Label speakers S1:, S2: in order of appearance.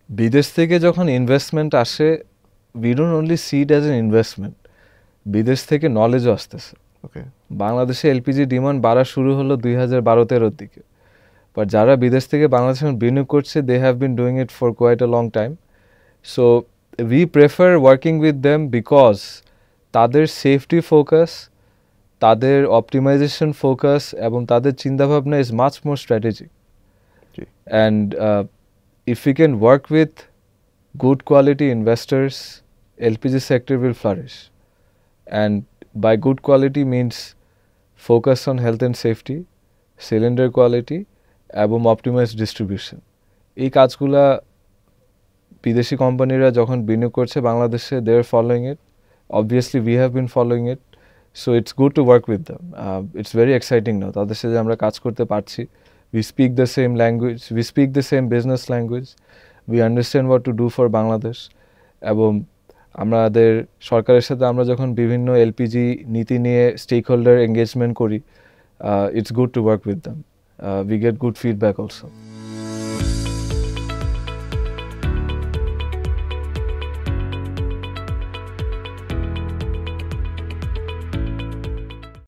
S1: বিদেশ থেকে যখন ইনভেস্টমেন্ট আসে, we don't only see it as an investment, বিদেশ থেকে নলেজও আসতেছে।
S2: ওকে।
S1: বাংলাদেশে এলপিজি ডিমান্ড বাড়া শুরু হলো 2012-13 দিকে, বাট যারা বিদেশ থেকে বাংলাদেশে বিনিয়োগ করছে, they have been doing it for quite a long time. So we prefer working with them because তাদের সেফটি ফোকাস, তাদের অপটিমাইজেশন ফোকাস এবং তাদের চিন্তাভাবনা ইজ মাচ মোর স্ট্র্যাটেজিক।
S2: জি।
S1: And if we can work with good quality investors, LPG sector will flourish. And by good quality means focus on health and safety, cylinder quality, এবং optimized distribution. এই কাজগুলা বিদেশি কোম্পানিরা যখন বিনিয়োগ করছে বাংলাদেশে, they are following it. Obviously, we have been following it. So it's good to work with them. It's very exciting now. তাদের সাথে আমরা কাজ করতে পারছি। We speak the same language. We speak the same business language. We understand what to do for Bangladesh. এবং আমাদের সরকারের সাথে আমরা যখন বিভিন্ন এলপিজি নীতি নিয়ে স্টেক হোল্ডার এঙ্গেজমেন্ট করি, it's good to work with them. We get good feedback also.